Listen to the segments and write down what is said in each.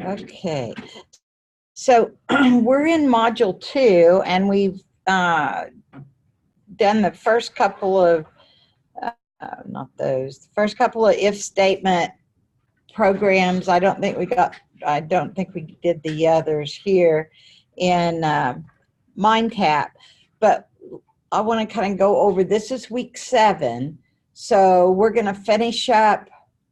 Okay, so we're in module 2, and we've done the first couple of, the first couple of if statement programs. I don't think we did the others here in MindTap, but I want to kind of go over, this is week 7, so we're going to finish up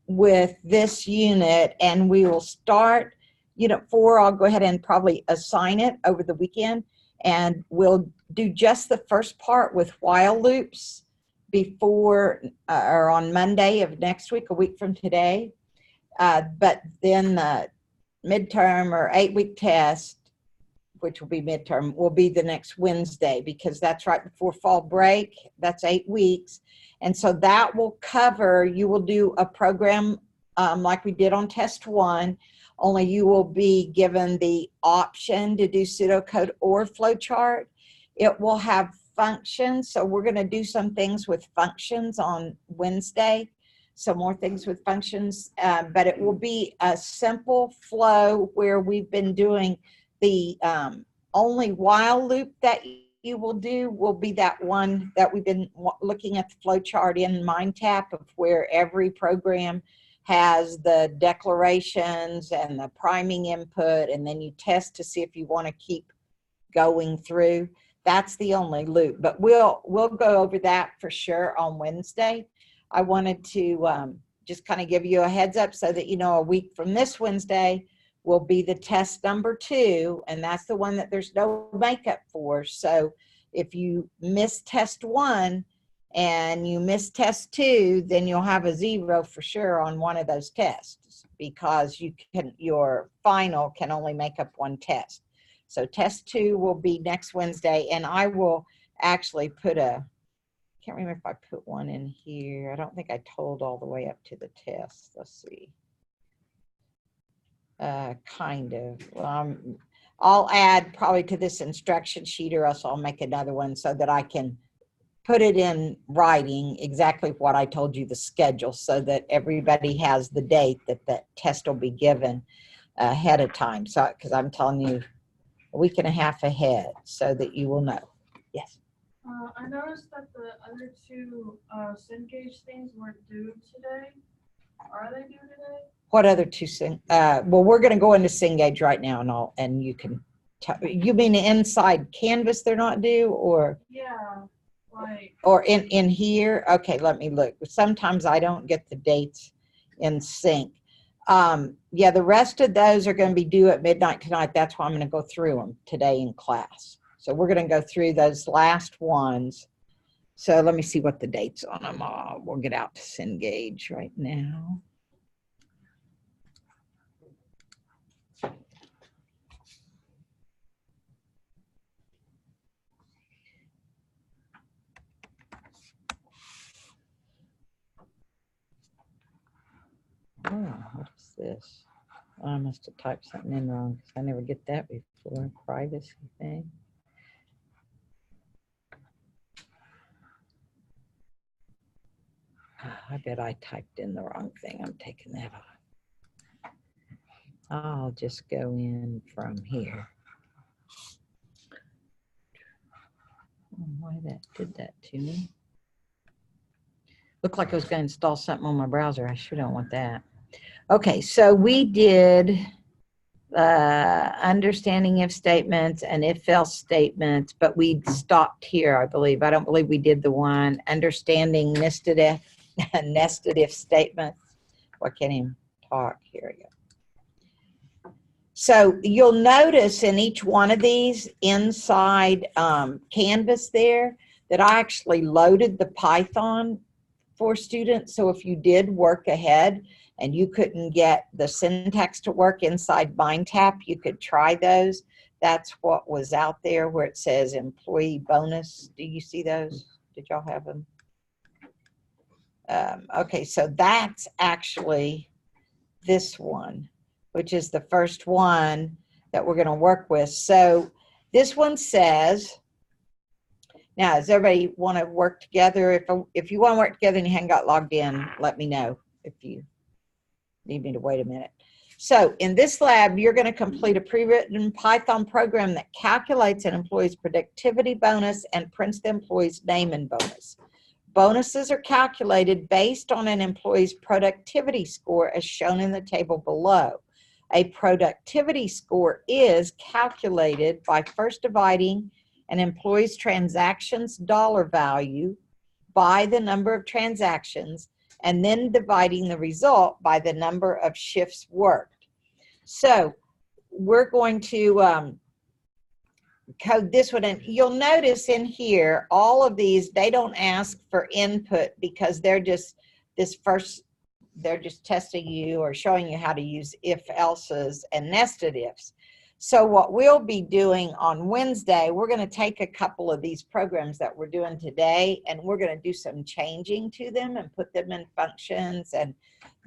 with this unit, and we will start unit 4. I'll go ahead and probably assign it over the weekend, and we'll do just the first part with while loops before or on Monday of next week, a week from today. But then the midterm or 8-week test, which will be midterm, will be the next Wednesday, because that's right before fall break. That's 8 weeks. And so that will cover, you will do a program like we did on test 1, only you will be given the option to do pseudocode or flowchart. It will have functions, so we're going to do some things with functions on Wednesday, some more things with functions, but it will be a simple flow where we've been doing the only while loop that you will do will be that one that we've been looking at the flow chart in MindTap, of where every program has the declarations and the priming input, and then you test to see if you want to keep going through. That's the only loop, but we'll go over that for sure on Wednesday. I wanted to just kind of give you a heads up so that you know a week from this Wednesday will be the test number 2, and that's the one that there's no makeup for. So if you miss test 1 and you miss test 2, then you'll have a 0 for sure on one of those tests, because your final can only make up one test. So test 2 will be next Wednesday, and I will actually put can't remember if I put one in here. I don't think I told all the way up to the test. Let's see. Kind of. I'll add probably to this instruction sheet, or else I'll make another one so that I can put it in writing exactly what I told you, the schedule, so that everybody has the date that that test will be given ahead of time. So, because I'm telling you a week and a half ahead, so that you will know. Yes. I noticed that the other 2 Cengage things weren't due today. Are they due today? What other 2 well, we're going to go into Cengage right now, and you can you mean inside Canvas they're not due, or yeah, like, or in here? Okay, let me look. Sometimes I don't get the dates in sync. Yeah, the rest of those are going to be due at midnight tonight. That's why I'm going to go through them today in class. So we're going to go through those last ones. So let me see what the dates on them are. We'll get out to Cengage right now. Oh, what is this? I must have typed something in wrong, because I never get that before. Privacy thing. I bet I typed in the wrong thing. I'm taking that off. I'll just go in from here. Why that did that to me? Looked like I was going to install something on my browser. I sure don't want that. Okay, so we did understanding if statements and if else statements, but we stopped here, I believe. I don't believe we did the one understanding nested if statements. Well, I can't even talk. Here we go. So you'll notice in each one of these inside Canvas there that I actually loaded the Python for students. So if you did work ahead and you couldn't get the syntax to work inside MindTap, you could try those. That's what was out there where it says employee bonus. Do you see those? Did y'all have them? Okay, so that's actually this one, which is the first one that we're going to work with. So this one says, now, does everybody want to work together? If you want to work together and you haven't got logged in, let me know if you need me to wait a minute. So in this lab, you're going to complete a pre-written Python program that calculates an employee's productivity bonus and prints the employee's name in bonus. Bonuses are calculated based on an employee's productivity score as shown in the table below. A productivity score is calculated by first dividing an employee's transactions dollar value by the number of transactions and then dividing the result by the number of shifts worked. So we're going to code this one, and you'll notice in here, all of these, they don't ask for input because they're just they're just testing you or showing you how to use if-else's and nested ifs. So what we'll be doing on Wednesday, we're going to take a couple of these programs that we're doing today, and we're going to do some changing to them and put them in functions and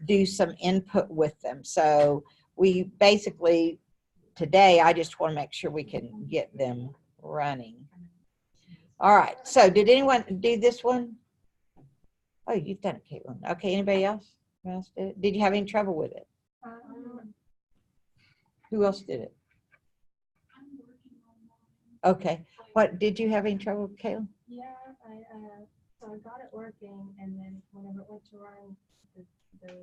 do some input with them. So we basically, today, I just want to make sure we can get them running. All right, so did anyone do this one? Oh, you've done it, Caitlin. Okay, anybody else? Who else did it? Did you have any trouble with it? Who else did it? Okay, what, did you have any trouble, Caitlin? Yeah, so I got it working, and then whenever it went to run the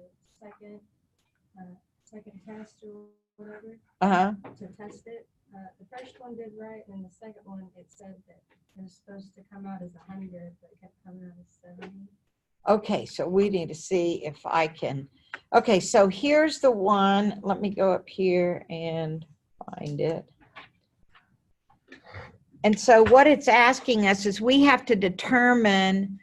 second test or whatever, to test it, the first one did right, and the second one, it said that it was supposed to come out as 100, but it kept coming out as 70. Okay, so we need to see if I can. Okay, so here's the one. Let me go up here and find it. And so what it's asking us is we have to determine,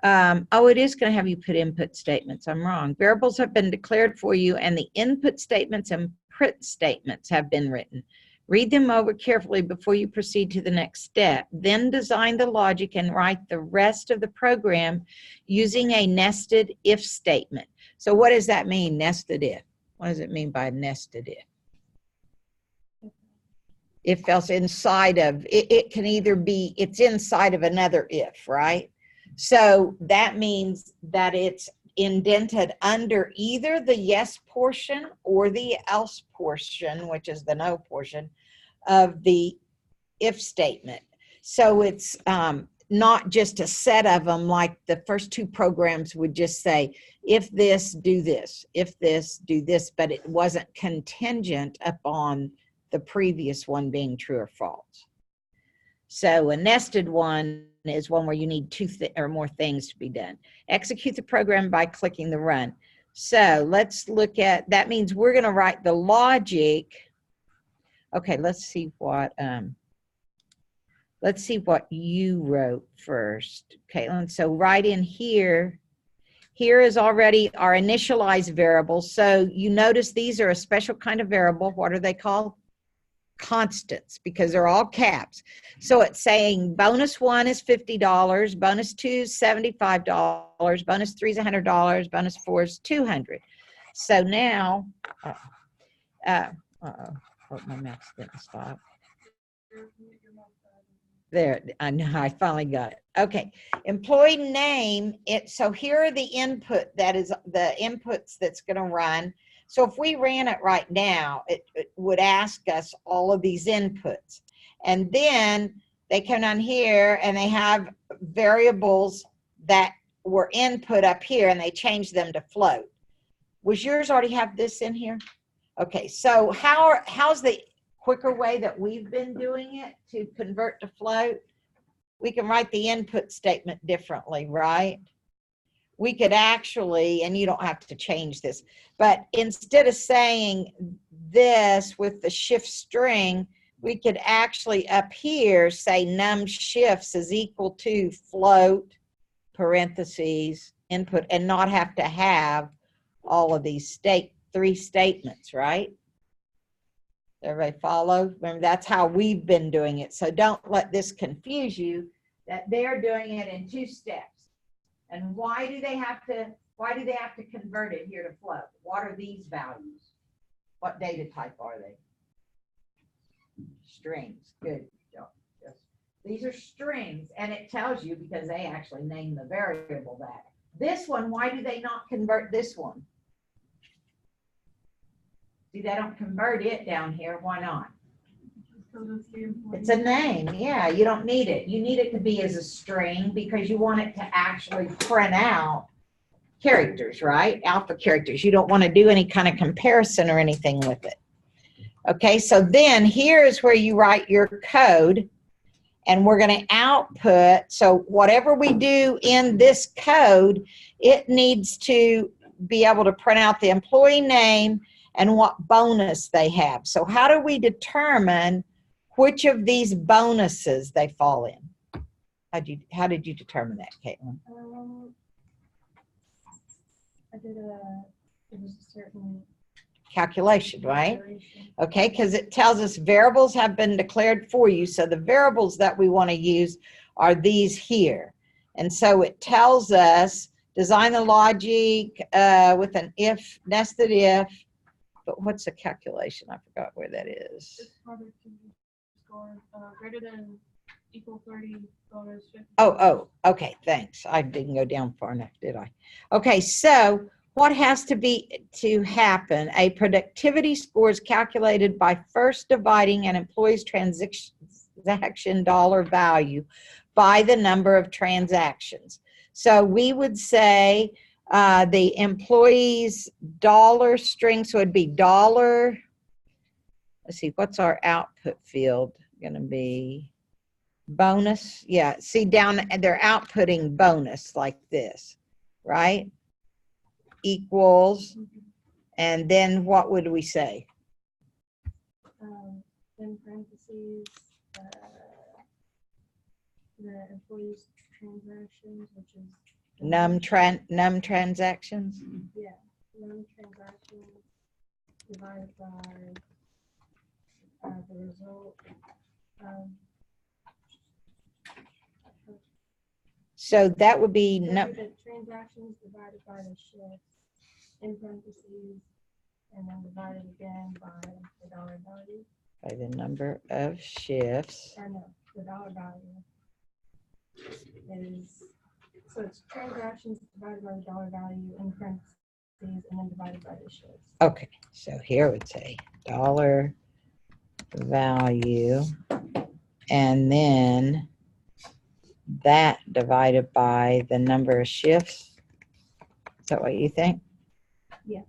oh, it is going to have you put input statements. I'm wrong. Variables have been declared for you, and the input statements and print statements have been written. Read them over carefully before you proceed to the next step. Then design the logic and write the rest of the program using a nested if statement. So what does that mean, nested if? What does it mean by nested if? If else inside of, it can either be, it's inside of another if, right? So that means that it's indented under either the yes portion or the else portion, which is the no portion of the if statement. So it's not just a set of them like the first two programs would just say, if this, do this, if this, do this, but it wasn't contingent upon the previous one being true or false. So a nested one is one where you need two or more things to be done. Execute the program by clicking the run. So let's look at, that means we're going to write the logic. Okay, let's see what you wrote first, Caitlin. So right in here, here is already our initialized variable. So you notice these are a special kind of variable. What are they called? Constants, because they're all caps. So it's saying bonus 1 is $50, bonus 2 is $75, bonus 3 is $100, bonus 4 is $200. So now, hope my mouse didn't stop. There, I know, I finally got it. Okay, employee name, so here are the input, that is the inputs that's going to run. So if we ran it right now, it would ask us all of these inputs. And then they come down here and they have variables that were input up here and they change them to float. Was yours already have this in here? Okay, so how's the quicker way that we've been doing it to convert to float? We can write the input statement differently, right? We could actually, and you don't have to change this, but instead of saying this with the shift string, we could actually up here say num shifts is equal to float, parentheses, input, and not have to have all of these three statements, right? Everybody follow? Remember, that's how we've been doing it. So don't let this confuse you that they're doing it in 2 steps. And why do they have to convert it here to float? What are these values? What data type are they? Strings. Good. These are strings, and it tells you because they actually name the variable that. This one, why do they not convert this one? See, they don't convert it down here. Why not? Because it's the employee. It's a name. Yeah, you don't need it. You need it to be as a string because you want it to actually print out characters, right? Alpha characters. You don't want to do any kind of comparison or anything with it. Okay, so then here's where you write your code, and we're going to output. So whatever we do in this code, it needs to be able to print out the employee name and what bonus they have. So how do we determine which of these bonuses they fall in? How did you determine that, Caitlin? It was a certain Calculation, right? calculation. Okay, because it tells us variables have been declared for you. So the variables that we want to use are these here. And so it tells us design the logic with an if, nested if, but what's the calculation? I forgot where that is. This productivity score, greater than equal 30 bonus 50. Oh, okay, thanks. I didn't go down far enough, did I? Okay, so what has to happen? A productivity score is calculated by first dividing an employee's transaction dollar value by the number of transactions. So we would say the employee's dollar string, so it'd be dollar. Let's see, what's our output field going to be? Bonus. Yeah, see down, they're outputting bonus like this, right? Equals, and then what would we say? In parentheses, the employee's transactions, which is Num transactions. yeah, num transactions divided by the result. So that would be The transactions divided by the shifts in parentheses, and then divided again by the dollar value. by the number of shifts. Or no, the dollar value is, so it's transactions divided by the dollar value in parentheses and then divided by the shifts. Okay, so here it would say dollar value, and then that divided by the number of shifts. Is that what you think? Yeah.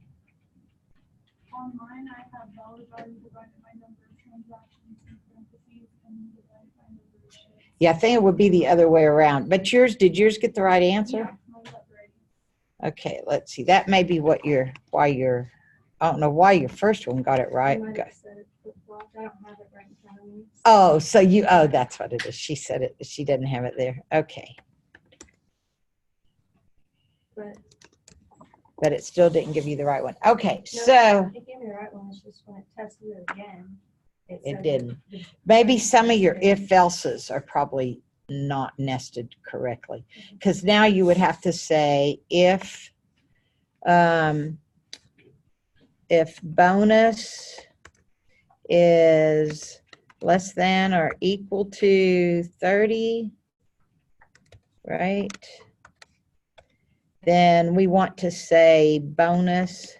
On mine, I have dollar value divided by number of transactions in parentheses and divided by number of shifts. Yeah, I think it would be the other way around. But did yours get the right answer? Yeah, mine's up right. Okay, let's see. That may be what I don't know why your first one got it right. I might have said it flip-flopped. I don't have it right in front of me. Oh, so that's what it is. She said it. She didn't have it there. Okay. But it still didn't give you the right one. Okay, No, so it gave me the right one. It's just when it tested it again, it said didn't. the- Maybe some of your if-else's are probably not nested correctly. Because now you would have to say if bonus is less than or equal to 30, right? Then we want to say bonus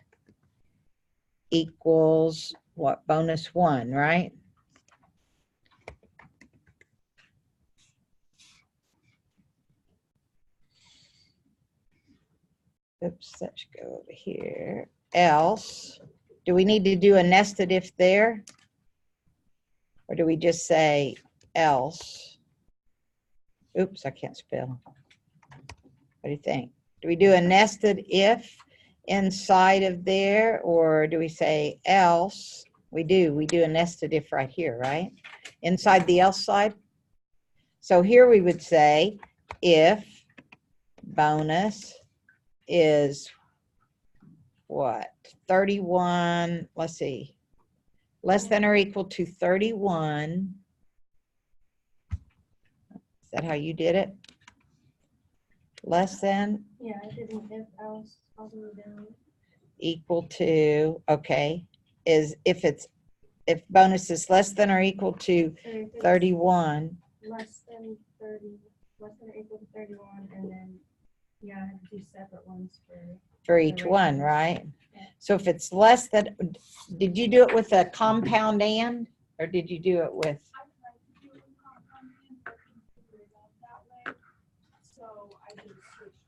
equals what? Bonus 1, right? Oops, that should go over here. Else, do we need to do a nested if there? Or do we just say else? Oops, I can't spell. What do you think? Do we do a nested if inside of there, or do we say else? We do a nested if right here, right? Inside the else side. So here we would say if bonus is what? 31, let's see, less than or equal to 31. Is that how you did it? Less than? Yeah, I did an if else all the way down. Equal to, okay, is if bonus is less than or equal to So if it's 31. less than 30, less than or equal to 31, and then, yeah, I have to do separate ones for for each one, right? So if it's less than, did you do it with a compound and, or did you do it with? I tried to do it with compound and but couldn't figure it out that way. So I just switched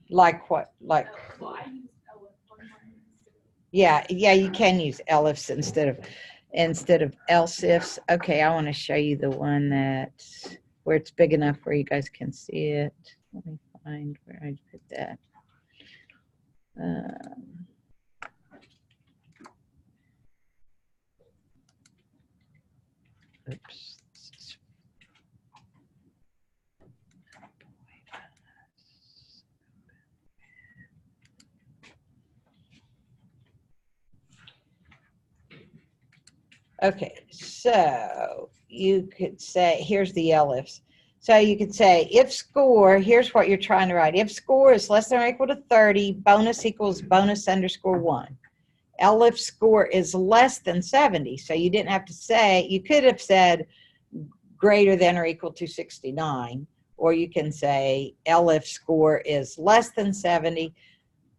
to Like what? Like, well, I used Ella for mine instead of yeah, you can use elifs instead of else ifs. Okay, I want to show you the one that where it's big enough where you guys can see it. Let me find where I put that. Oops. Okay, so you could say, here's the elifs. So you could say, if score, here's what you're trying to write. If score is less than or equal to 30, bonus equals bonus underscore 1. Elif score is less than 70. So you didn't have to say, you could have said greater than or equal to 69. Or you can say Elif score is less than 70.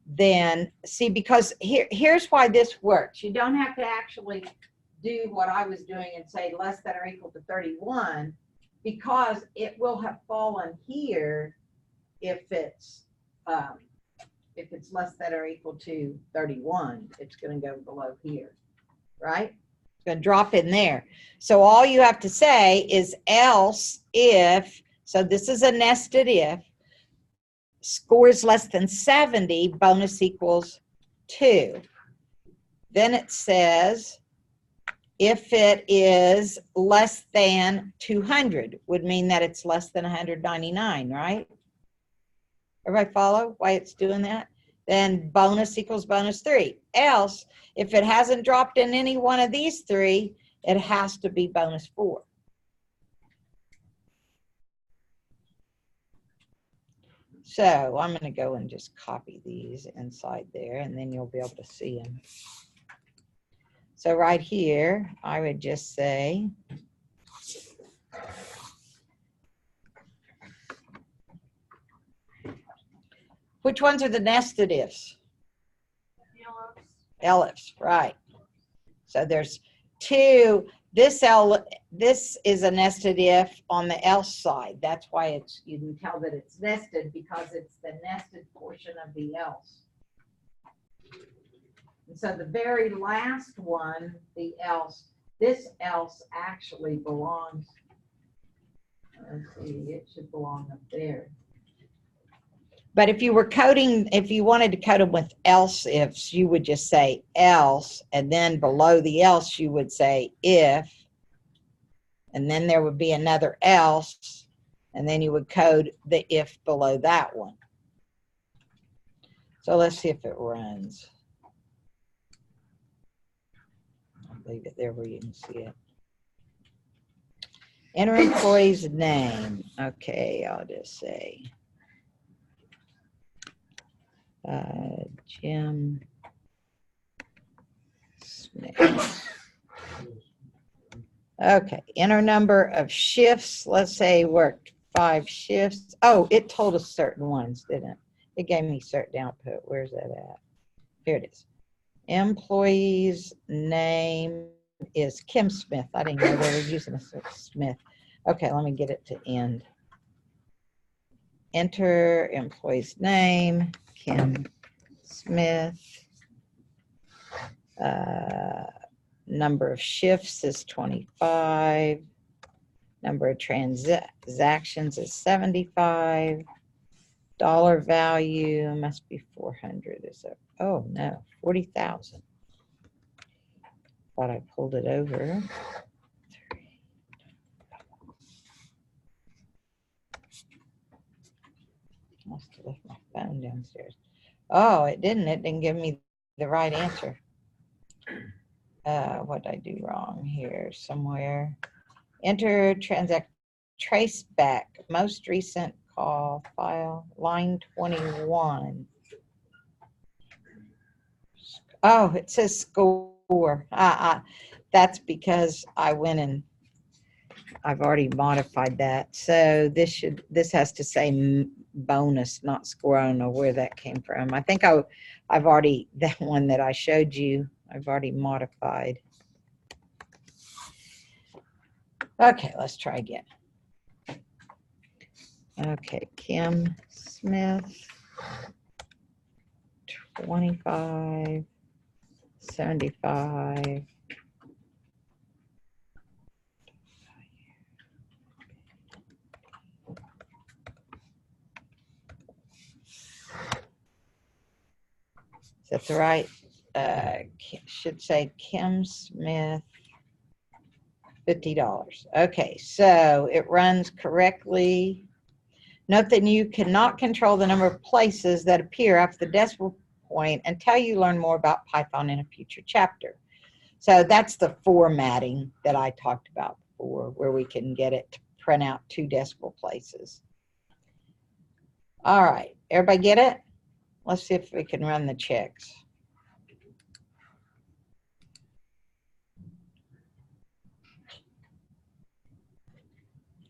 Then, see, because here's why this works. You don't have to actually do what I was doing and say less than or equal to 31, because it will have fallen here if it's less than or equal to 31. It's going to go below here, right? It's going to drop in there. So all you have to say is else if, so this is a nested if, score is less than 70, bonus equals 2. Then it says, if it is less than 200, would mean that it's less than 199, right? Everybody follow why it's doing that? Then bonus equals bonus 3. Else, if it hasn't dropped in any one of these 3, it has to be bonus 4. So I'm going to go and just copy these inside there, and then you'll be able to see them. So right here, I would just say, which ones are the nested ifs? Elifs, right. So there's 2. This is a nested if on the else side. That's why it's, you can tell that it's nested because it's the nested portion of the else. And so the very last one, the else, this else actually belongs, let's see, it should belong up there. But if you were coding, if you wanted to code them with else ifs, you would just say else, and then below the else you would say if, and then there would be another else, and then you would code the if below that one. So let's see if it runs. I'll leave it there where you can see it. Enter employee's name. Okay, I'll just say Jim Smith. Okay, enter number of shifts. Let's say worked 5 shifts. Oh, it told us certain ones, didn't it? It gave me certain output. Where's that at? Here it is. Employee's name is Kim Smith. I didn't know they were using a Smith. Okay, let me get it to end. Enter employee's name, Kim Smith. Number of shifts is 25. Number of transactions is 75. Dollar value must be 400. Is it? Oh no, 40,000. Thought I pulled it over. Must have left my phone downstairs. Oh, it didn't. It didn't give me the right answer. What did I do wrong here? Somewhere. Enter transact trace back. Most recent call file. Line 21. Oh, it says score. That's because I went and I've already modified that. So this has to say bonus, not score. I don't know where that came from. I think I've already, that one that I showed you, I've already modified. Okay, let's try again. Okay, Kim Smith, 25, 75. Is that the right? Should say Kim Smith, $50. Okay, so it runs correctly. Note that you cannot control the number of places that appear after the decimal point until you learn more about Python in a future chapter. So that's the formatting that I talked about before, where we can get it to print out 2 decimal places. All right, everybody get it? Let's see if we can run the checks.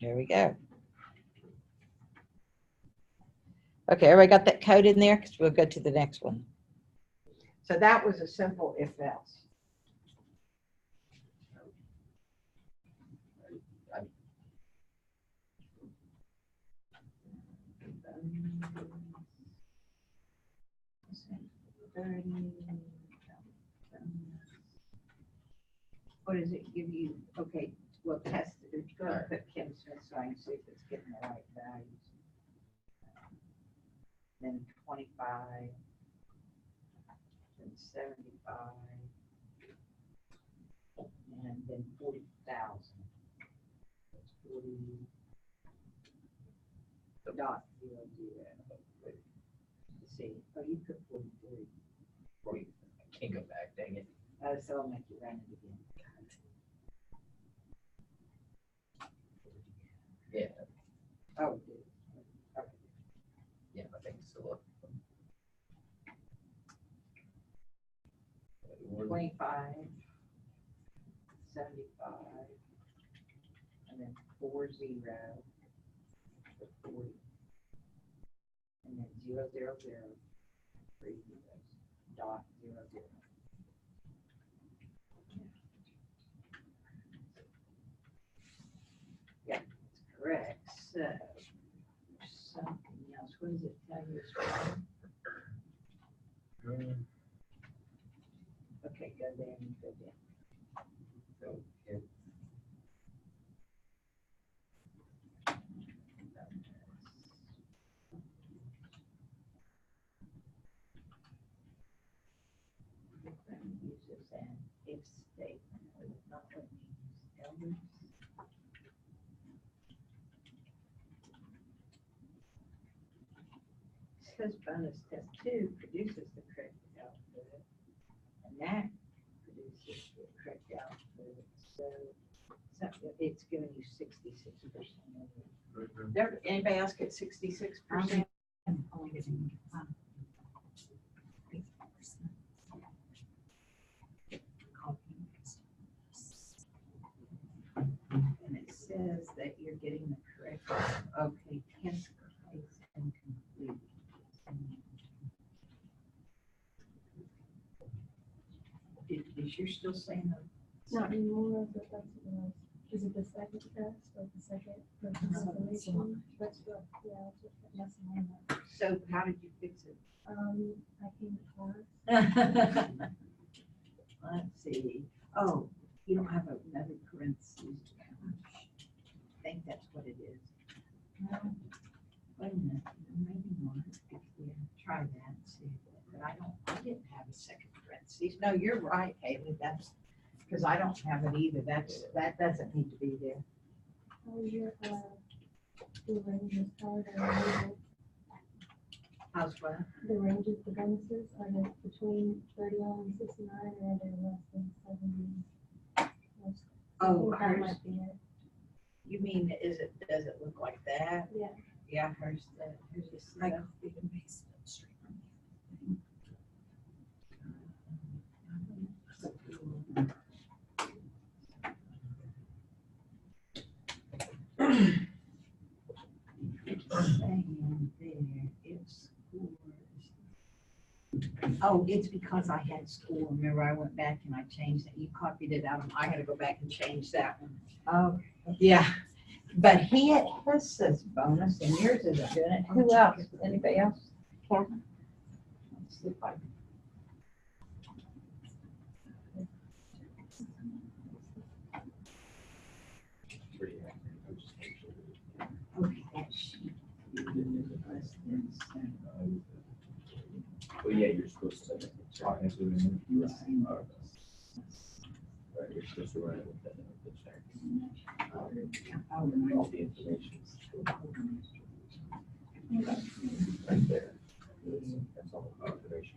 There we go. Okay, everybody got that code in there? Because we'll go to the next one. So that was a simple if-else. What does it give you? Okay, we'll test it. Go ahead and put Kim Smith so I can see if it's getting the right values. Then 25, then 75, and then 40,000. That's 40. Dot 0, 0. Let's see. Oh, you put 43. 40. I can't go back, dang it. So I'll make you run it again. Yeah, Oh, it did. Okay. yeah, I think so. 25, 75, and then 40, 40, and then 0, 0, 0, 3 zeros, dot 0, 0. Yeah, that's correct. So something else. What does it tell you? Okay, go there and go there. So it's Uses an if statement. Not what we use elders. Says bonus test 2 produces the correct output, and that produces the correct output. So it's giving you 66%. Anybody else get 66%? And it says that you're getting the correct. Okay, 10th place and complete. Is you're still saying the Not anymore, but that's what it was. Is it the second test or the second reconciliation? That's what, yeah, that's one of them. So how did you fix it? I came to class. Let's see. Oh, you don't have another parentheses. I think that's what it is. No, wait a minute, maybe not. Yeah, try that and see. But I didn't have a second parentheses. No, you're right, Haley. That's because I don't have it either. That doesn't need to be there. How was your, the ranges card and How's what? the ranges, the bonuses, are they between 31 and 69 or are they less than 70? Oh, that hers. might be it. You mean, does it look like that? Yeah. Yeah, hers is I like, copied and pasted it straight from the other thing. Oh, it's because I had school. Remember, I went back and I changed it. You copied it out. I had to go back and change that one. Oh, yeah. But his says bonus and yours isn't doing it. Who else? Anybody else? Kathy? Let's see if I- Pretty accurate. I'm just making sure. Okay, that sheet. Well, yeah, you're supposed to. Right. Right, you're supposed to write it with that. All the information. Right there. That's all the information.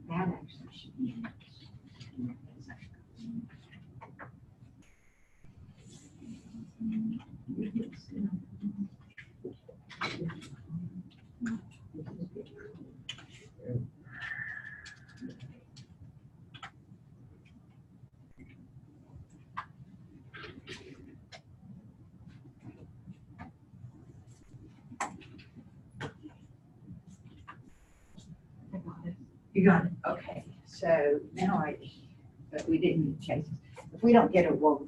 That actually should be. You got it. Okay. So now but we didn't change. If we don't get it, we'll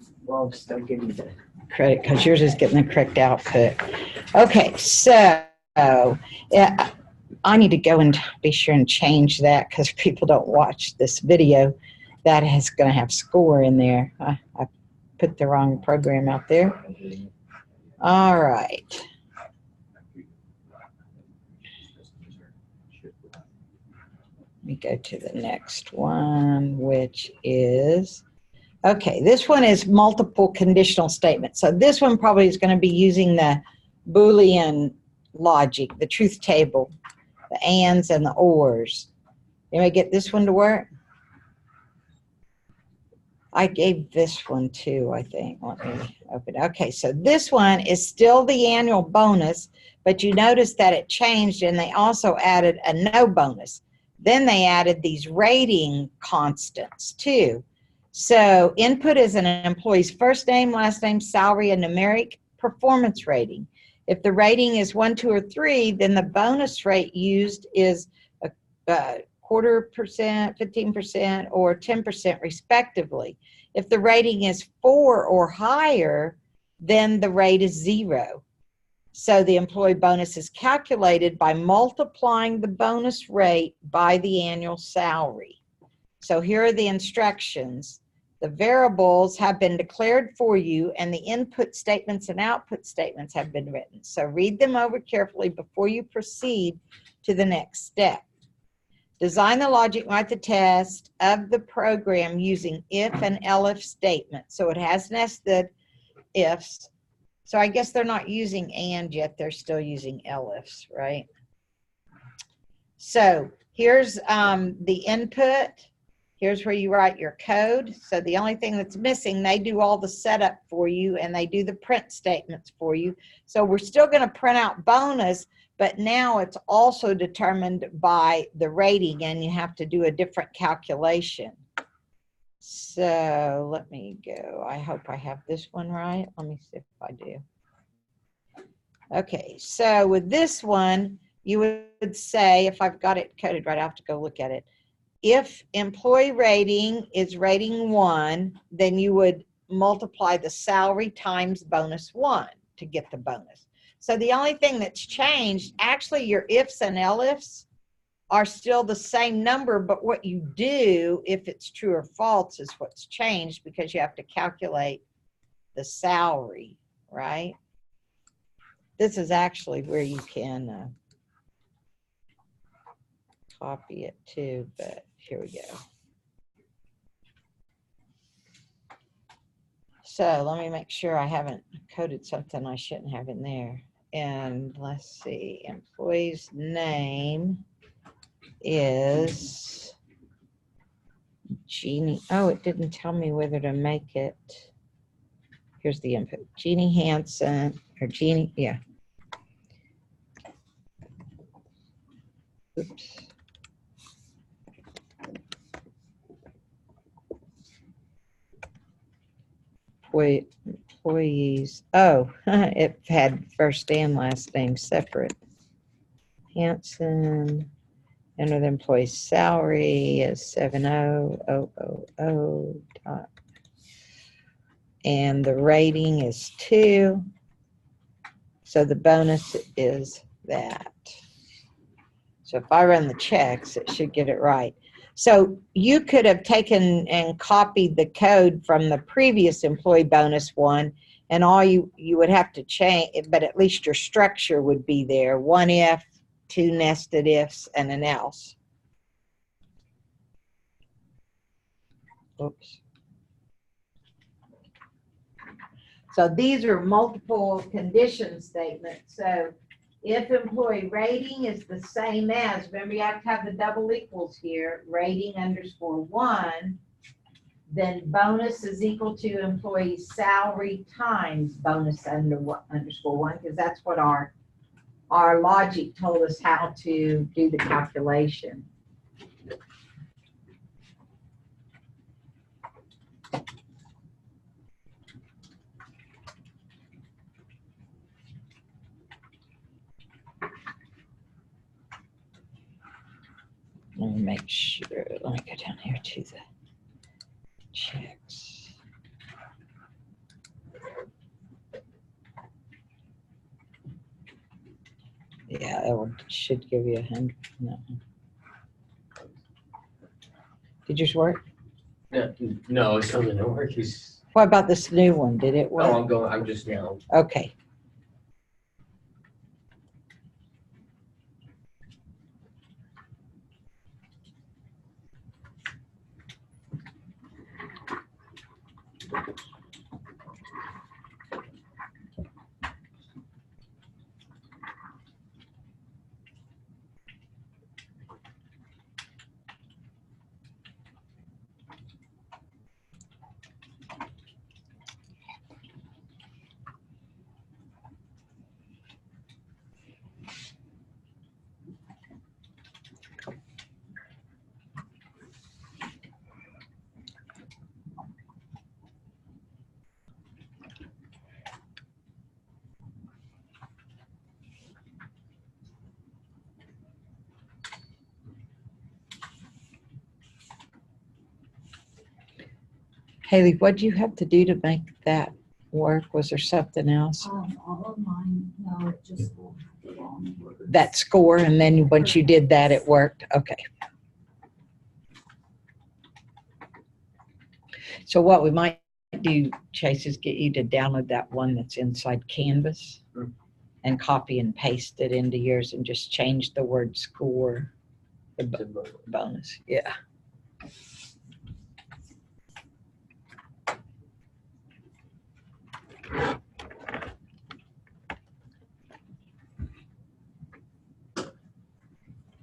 still give you the credit because yours is getting the correct output. Okay. So yeah, I need to go and be sure and change that because people don't watch this video. That is going to have score in there. I put the wrong program out there. All right. Let me go to the next one, which is, okay, this one is multiple conditional statements. So this one probably is going to be using the Boolean logic, the truth table, the ands and the ors. Anybody get this one to work? I gave this one too, I think. Let me open it. Okay, so this one is still the annual bonus, but you notice that it changed and they also added a no bonus. Then they added these rating constants too. So input is an employee's first name, last name, salary, and numeric performance rating. If the rating is 1, 2, or 3, then the bonus rate used is a 0.25%, 15%, or 10% respectively. If the rating is 4 or higher, then the rate is 0. So the employee bonus is calculated by multiplying the bonus rate by the annual salary. So here are the instructions. The variables have been declared for you and the input statements and output statements have been written. So read them over carefully before you proceed to the next step. Design the logic, write the test of the program using if and elif statements. So it has nested ifs. So I guess they're not using and yet, they're still using elifs, right? So here's the input. Here's where you write your code. So the only thing that's missing, they do all the setup for you and they do the print statements for you. So we're still going to print out bonus, but now it's also determined by the rating and you have to do a different calculation. So let me go. I hope I have this one right. Let me see if I do. Okay, so with this one, you would say, if I've got it coded right, I have to go look at it. If employee rating is rating 1, then you would multiply the salary times bonus 1 to get the bonus. So the only thing that's changed, actually your ifs and elifs are still the same number, but what you do, if it's true or false, is what's changed because you have to calculate the salary, right? This is actually where you can copy it too, but here we go. So let me make sure I haven't coded something I shouldn't have in there. And let's see, employee's name is Jeannie. Oh, it didn't tell me whether to make it. Here's the input. Jeannie Hansen, or Jeannie, yeah. Oops. Employee employees, oh, it had first and last name separate. Hanson, enter the employee's salary is 70000 dot. And the rating is 2. So the bonus is that. So if I run the checks, it should get it right. So you could have taken and copied the code from the previous employee bonus one, and all you would have to change, but at least your structure would be there. 1 if, 2 nested ifs, and an else. Oops. So these are multiple condition statements. So if employee rating is the same as, remember you have to have the double equals here, rating underscore 1, then bonus is equal to employee salary times bonus underscore 1, because that's what our logic told us how to do the calculation. Let me make sure, let me go down here to the checks. Yeah, that one should give you 100. No. Did yours work? No, it's something that work. What about this new one? Did it work? No, I'm just now. Okay. Haley, what did you have to do to make that work? Was there something else? All of mine, no, it just will have the wrong words. That score, and then once you did that, it worked? Okay. So what we might do, Chase, is get you to download that one that's inside Canvas and copy and paste it into yours and just change the word score, the bonus. Yeah.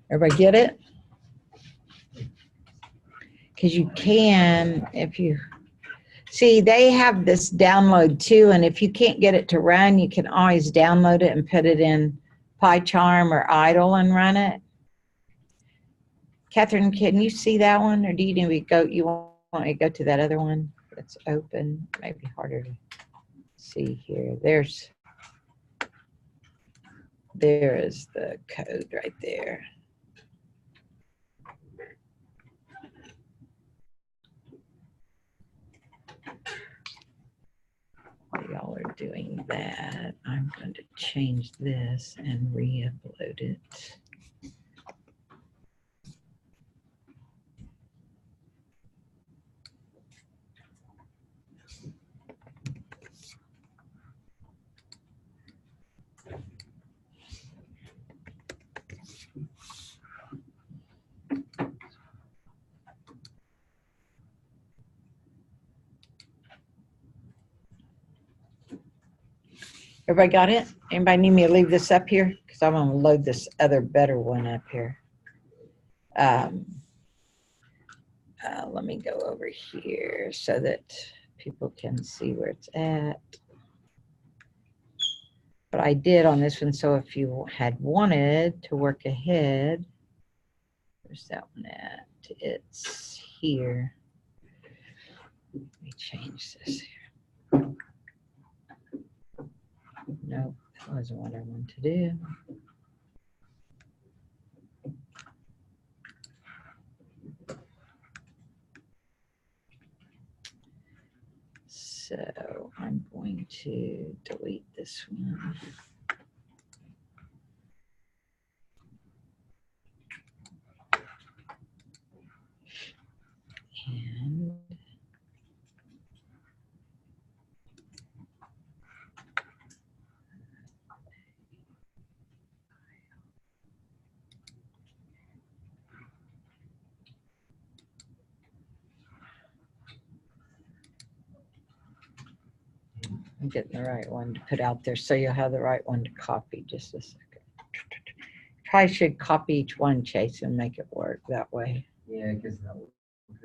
Everybody get it? Because you can, if you, see, they have this download too, and if you can't get it to run, you can always download it and put it in PyCharm or Idle and run it. Catherine, can you see that one, or do you need to go, you want to go to that other one that's open? Maybe harder to see here. There is the code right there. While y'all are doing that, I'm going to change this and re-upload it. Everybody got it? Anybody need me to leave this up here? Because I'm going to load this other better one up here. Let me go over here so that people can see where it's at. But I did on this one, so if you had wanted to work ahead, where's that one at? It's here. Let me change this here. Nope, that wasn't what I wanted to do. So I'm going to delete this one. And I'm getting the right one to put out there so you'll have the right one to copy. Just a second. Probably should copy each one, Chase, and make it work that way. Yeah, because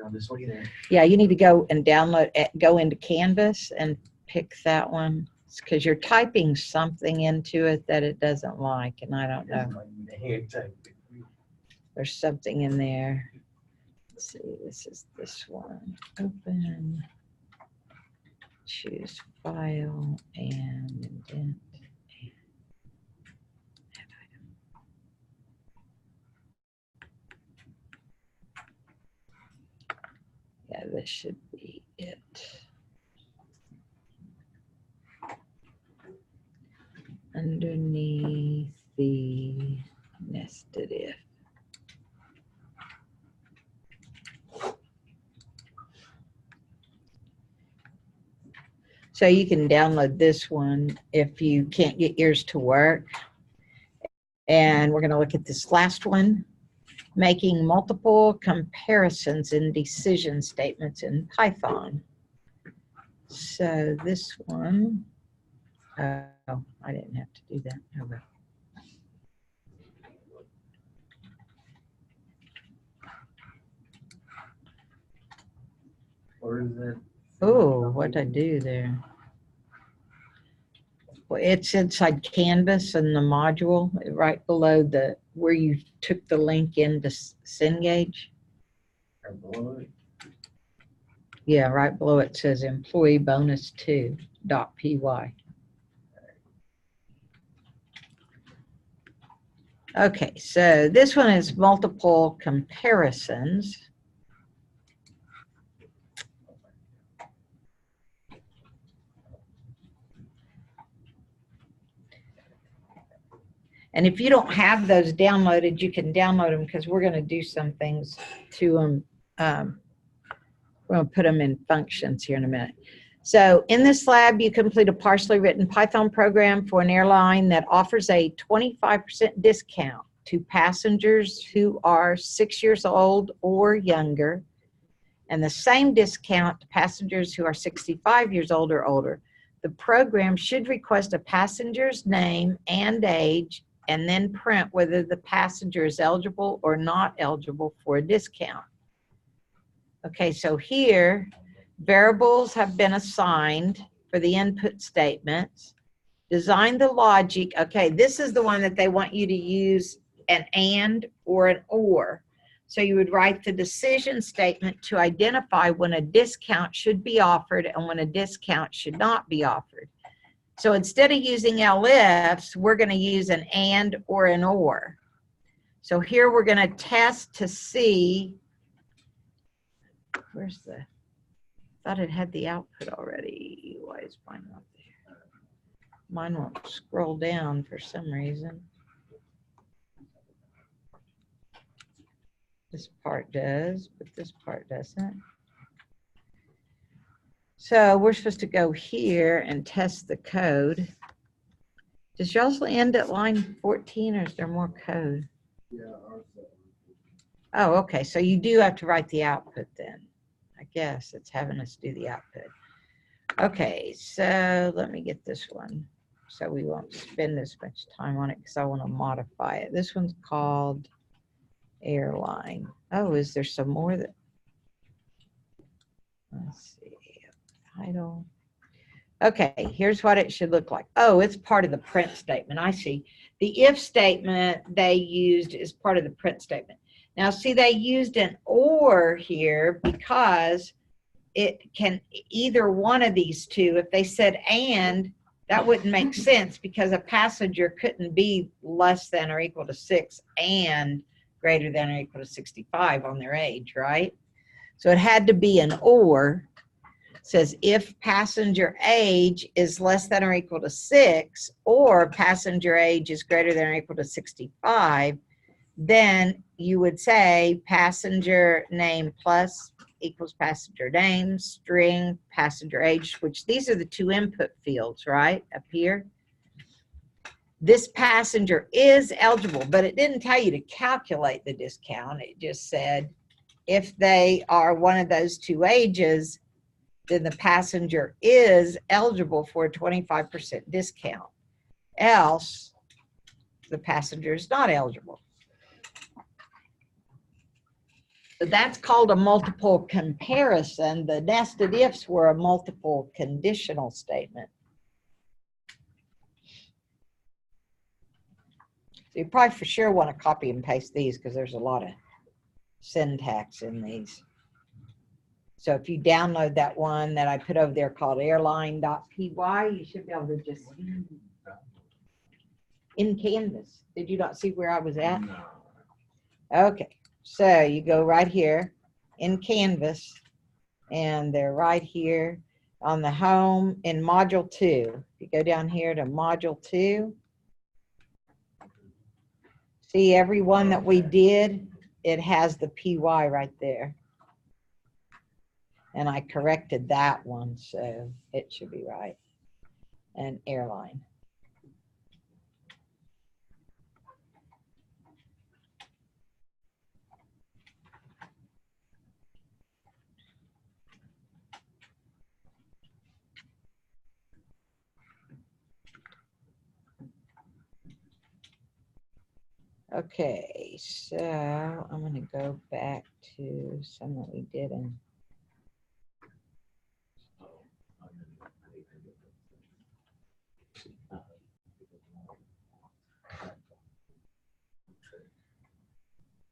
on this one there. Yeah, you need to go and download it, go into Canvas and pick that one. It's because you're typing something into it that it doesn't like, and I don't know. There's something in there. Let's see, this is this one. Open. Choose file and indent. Yeah, this should be it. Underneath the nested if. So you can download this one if you can't get yours to work. And we're going to look at this last one, making multiple comparisons in decision statements in Python. So this one, oh, I didn't have to do that. Oh, well. Or is it? Oh, what'd I do there? Well, it's inside Canvas and the module right below the where you took the link into Cengage. Or below it? Yeah, right below it says employee bonus 2.py. Okay, so this one is multiple comparisons. And if you don't have those downloaded, you can download them because we're going to do some things to them. We're going to put them in functions here in a minute. So in this lab, you complete a partially written Python program for an airline that offers a 25% discount to passengers who are 6 years old or younger, and the same discount to passengers who are 65 years old or older. The program should request a passenger's name and age and then print whether the passenger is eligible or not eligible for a discount. Okay, so here, variables have been assigned for the input statements. Design the logic. Okay, this is the one that they want you to use an and or an or. So you would write the decision statement to identify when a discount should be offered and when a discount should not be offered. So instead of using elifs, we're going to use an and or an or. So here we're going to test to see, where's the, thought it had the output already. Why is mine not there? Mine won't scroll down for some reason. This part does, but this part doesn't. So we're supposed to go here and test the code. Does y'all's end at line 14 or is there more code? Yeah. Oh, okay. So you do have to write the output then. I guess it's having us do the output. Okay, so let me get this one so we won't spend as much time on it because I want to modify it. This one's called airline. Oh, is there some more that? Let's see. Title. Okay, here's what it should look like. Oh, it's part of the print statement. I see. The if statement they used is part of the print statement. Now, see, they used an or here because it can either one of these two. If they said and, That wouldn't make sense because a passenger couldn't be less than or equal to 6 and greater than or equal to 65 on their age, right? So it had to be an or. It says if passenger age is less than or equal to 6 or passenger age is greater than or equal to 65, then you would say passenger name plus equals passenger name, string, passenger age, which these are the two input fields, right, up here. This passenger is eligible, but it didn't tell you to calculate the discount. It just said if they are one of those two ages, then the passenger is eligible for a 25% discount. Else, the passenger is not eligible. So that's called a multiple comparison. The nested ifs were a multiple conditional statement. So you probably for sure want to copy and paste these because there's a lot of syntax in these. So if you download that one that I put over there called airline.py, you should be able to just in Canvas. Did you not see where I was at? No. Okay, so you go right here in Canvas, and they're right here on the home in module 2. If you go down here to module 2, see every one that we did, it has the PY right there. And I corrected that one, so it should be right. And airline. Okay, so I'm going to go back to some that we did in.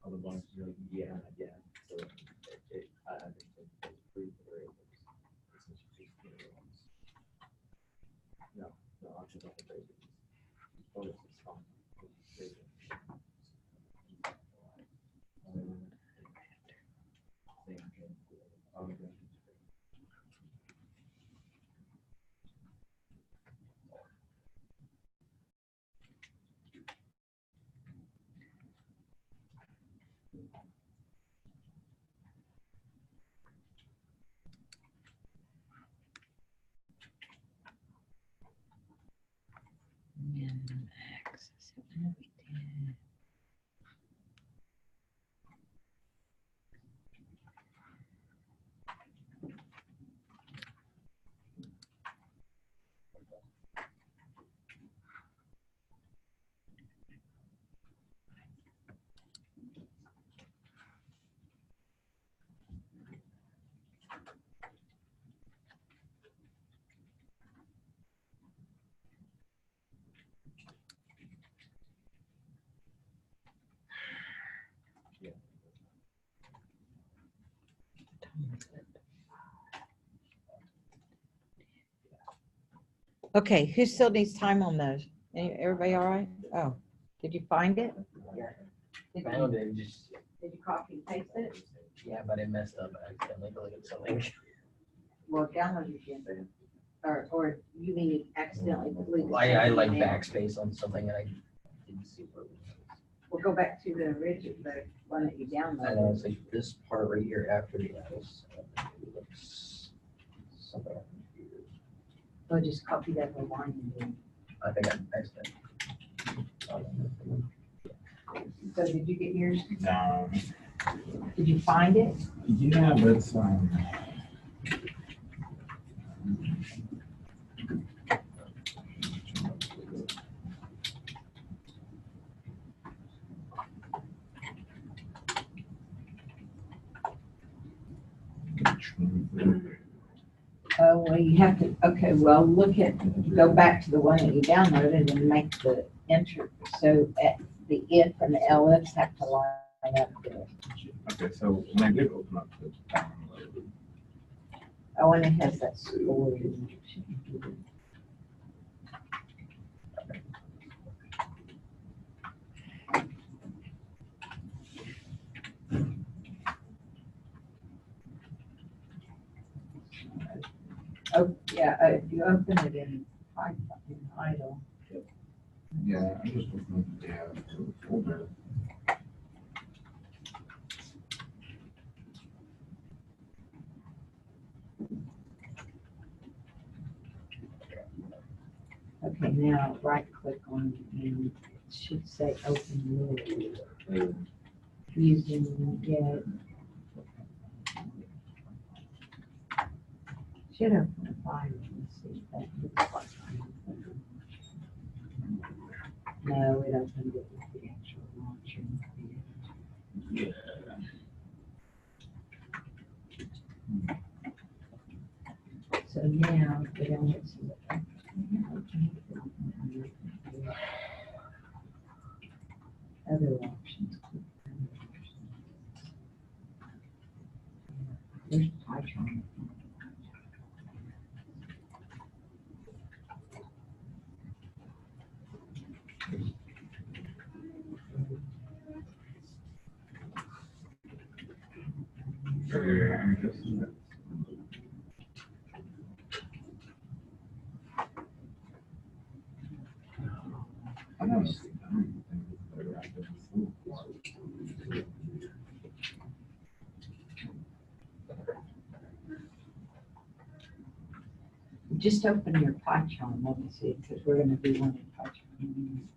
Other ones, you're like, yeah. So I think it's pretty variables. No, options on the page. Bonus is fine. Okay, who still needs time on those? Everybody all right? Oh, did you find it? Did Found you, it, just, did you copy and paste it? yeah, but I messed up. I accidentally deleted something. Well, download it again. Or you mean you accidentally deleted? I like something in there? backspace on something and I didn't see what it was. We'll go back to the original, the one that you I downloaded. know, it's like this part right here after the else. It looks something. We'll just copy that whole line and do. I think I accidentally. So did you get yours? No. Did you find it? Yeah, but Oh, well, you have to, okay, well, go back to the one that you downloaded and make the enter. So the if and the elifs have to line up there. okay, so when I did open up the download, Oh, and it has that score. oh, yeah, if you open it in idle. Yeah, I just opened up the folder. Okay, now right click on it and it should say open with. Using, yeah. Should open a file and see if that looks like. No, it opened it with the actual launcher. Yeah. So now, go down here, see what. Other options. There's Python. Yeah, I'm guessing that. Honestly, I don't even think it's better active before. Just open your Python, let me see, because we're gonna do one in Python.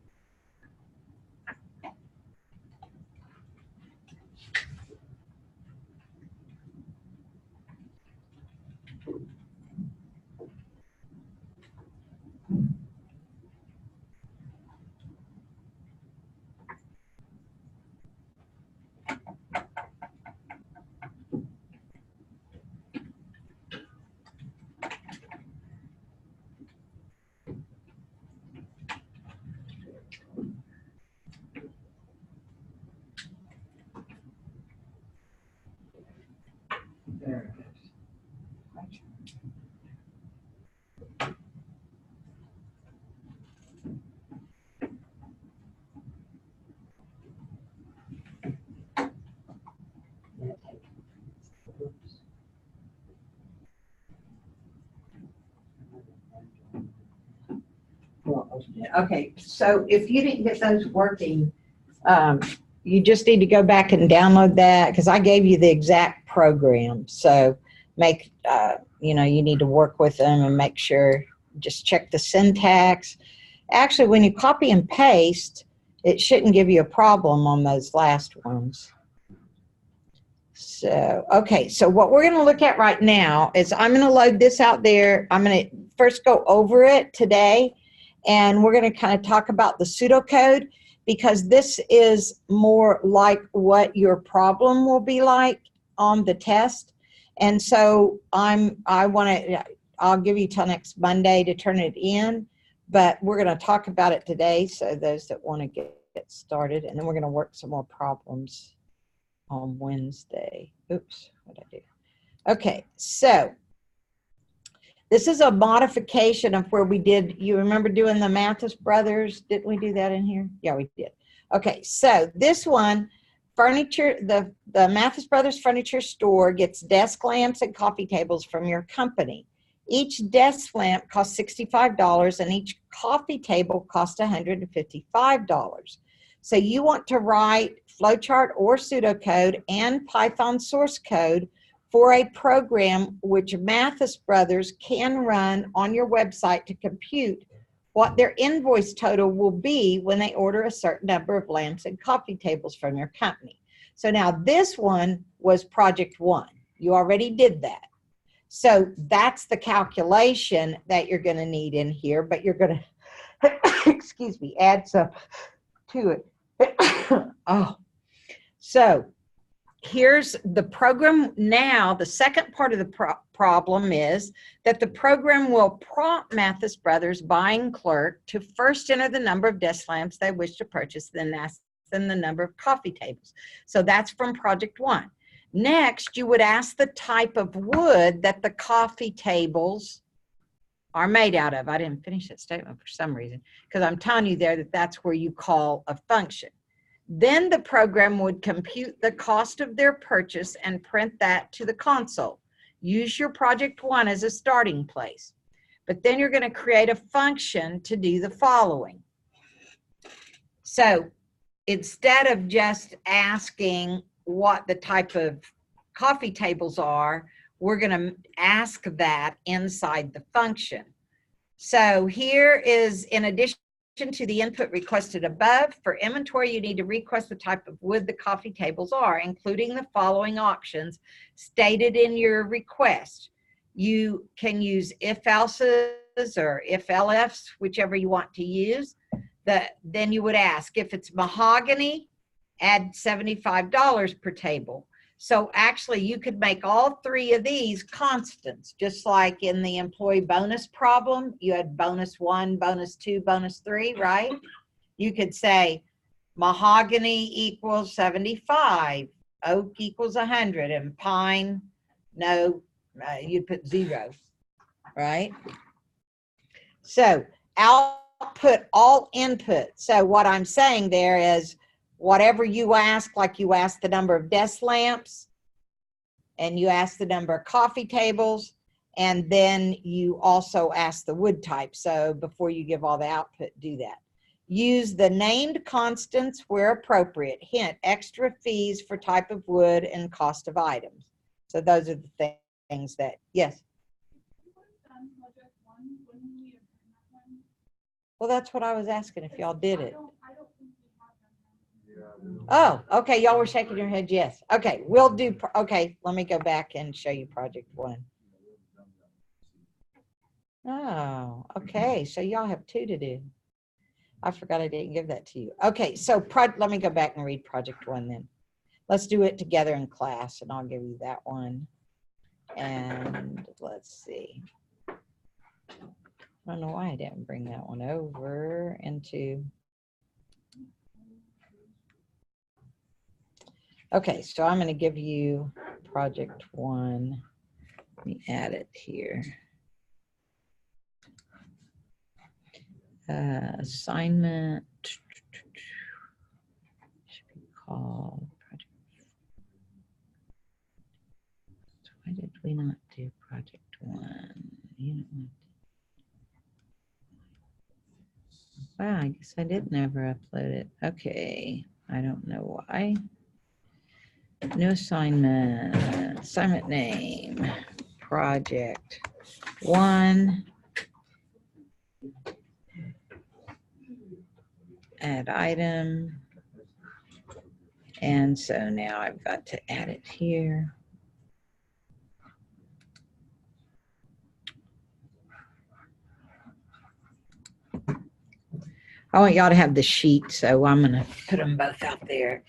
There it is. Oops. Well, okay, so if you didn't get those working, you just need to go back and download that because I gave you the exact program. So make, you know, you need to work with them and make sure, just check the syntax. Actually, when you copy and paste, it shouldn't give you a problem on those last ones. So, okay, so what we're going to look at right now is I'm going to load this out there. I'm going to first go over it today, and we're going to kind of talk about the pseudocode because this is more like what your problem will be like on the test. And so I'll give you till next Monday to turn it in, but we're going to talk about it today. So those that want to get started, and then we're going to work some more problems on Wednesday. Oops, what did I do? Okay, so this is a modification of where we did, you remember doing the Mathis Brothers? Didn't we do that in here? Yeah, we did. Okay, so this one, furniture, the Mathis Brothers Furniture Store gets desk lamps and coffee tables from your company. Each desk lamp costs $65 and each coffee table costs $155. So you want to write flowchart or pseudocode and Python source code for a program which Mathis Brothers can run on your website to compute what their invoice total will be when they order a certain number of lamps and coffee tables from your company. So now this one was project one. You already did that. So that's the calculation that you're going to need in here, but you're going to, excuse me, add some to it. Oh, so here's the program now. The second part of the problem is that the program will prompt Mathis Brothers buying clerk to first enter the number of desk lamps they wish to purchase, then ask them the number of coffee tables. So that's from project one. Next, you would ask the type of wood that the coffee tables are made out of. I didn't finish that statement for some reason, because I'm telling you there that that's where you call a function. Then the program would compute the cost of their purchase and print that to the console. Use your project one as a starting place. But then you're going to create a function to do the following. So instead of just asking what the type of coffee tables are, we're going to ask that inside the function. So here is, in addition to the input requested above, for inventory, you need to request the type of wood the coffee tables are, including the following options stated in your request. You can use if-else's or if-elif's, whichever you want to use. Then you would ask, if it's mahogany, add $75 per table. So actually, you could make all three of these constants, just like in the employee bonus problem. You had bonus 1, bonus 2, bonus 3, right? You could say mahogany equals 75, oak equals 100, and pine, no, you'd put 0, right? So output all input. So what I'm saying there is, whatever you ask, like you ask the number of desk lamps, and you ask the number of coffee tables, and then you also ask the wood type. So before you give all the output, do that. Use the named constants where appropriate. Hint, extra fees for type of wood and cost of items. So those are the things that, yes. Well, that's what I was asking, if y'all did it. Oh, okay, y'all were shaking your head, yes. Okay, we'll do, okay, let me go back and show you project one. Oh, okay, so y'all have 2 to do. I forgot I didn't give that to you. Okay, so let me go back and read project one then. Let's do it together in class, and I'll give you that one. And let's see. I don't know why I didn't bring that one over into. Okay, so I'm going to give you project one. Let me add it here. Assignment should be called project. So why did we not do project one? Wow, I guess I did never upload it. Okay, I don't know why. New assignment, assignment name, project one, add item, and so now I've got to add it here. I want y'all to have the sheet, so I'm gonna put them both out there.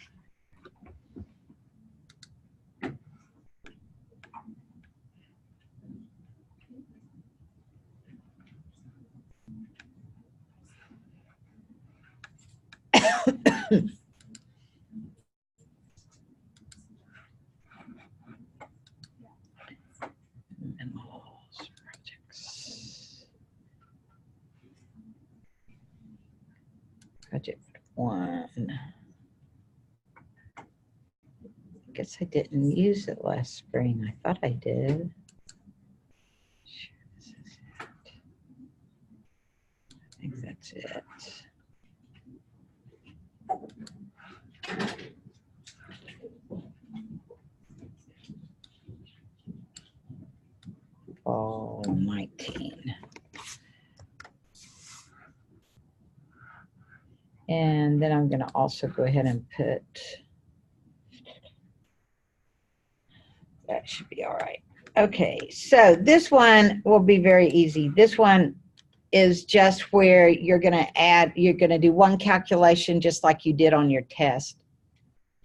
Project one. I guess I didn't use it last spring. I thought I did. I think that's it. Fall 19. And then I'm going to also go ahead and put, that should be all right. Okay, so this one will be very easy. This one is just where you're going to add, you're going to do one calculation just like you did on your test.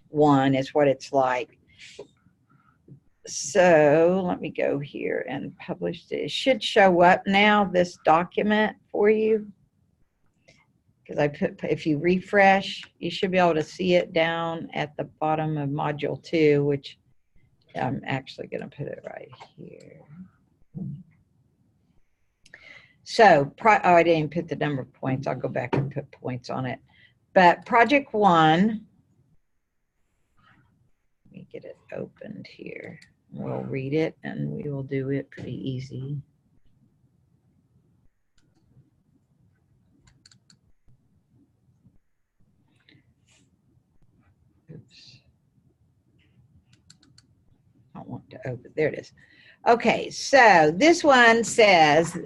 One is what it's like. So let me go here and publish this. It should show up now, this document for you. Because I put, if you refresh, you should be able to see it down at the bottom of module 2, which I'm actually going to put it right here. So, oh, I didn't put the number of points. I'll go back and put points on it. But project one, let me get it opened here. We'll read it and we will do it pretty easy. Oops. I want to open, there it is. Okay, so this one says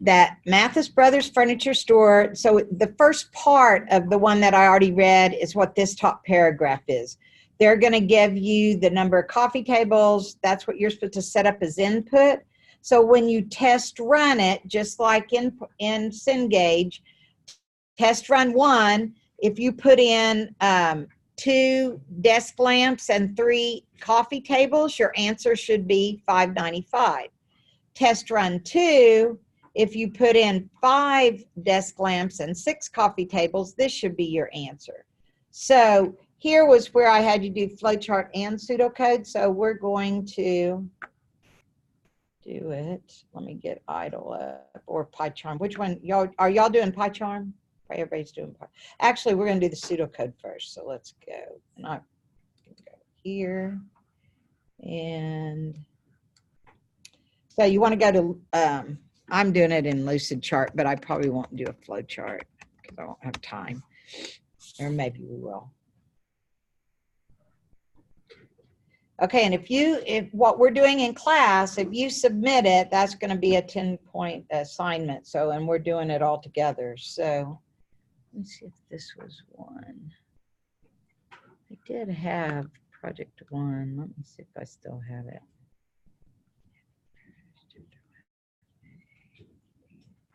that Mathis Brothers Furniture Store, so the first part of the one that I already read is what this top paragraph is. They're going to give you the number of coffee tables. That's what you're supposed to set up as input. So when you test run it, just like in Cengage, test run 1, if you put in 2 desk lamps and 3 coffee tables, your answer should be $5.95. Test run 2, if you put in 5 desk lamps and 6 coffee tables, this should be your answer. So here was where I had you do flowchart and pseudocode. So we're going to do it. Let me get idle up or PyCharm. Which one? Y'all are y'all doing PyCharm? Everybody's doing PyCharm. Actually, we're going to do the pseudocode first. So let's go. And I'm going to go here. And so you want to go to, I'm doing it in Lucidchart, but I probably won't do a flowchart because I won't have time. Or maybe we will. Okay, and if what we're doing in class, if you submit it, that's going to be a 10-point assignment. So, and we're doing it all together. So, let me see if this was one. I did have project 1. Let me see if I still have it.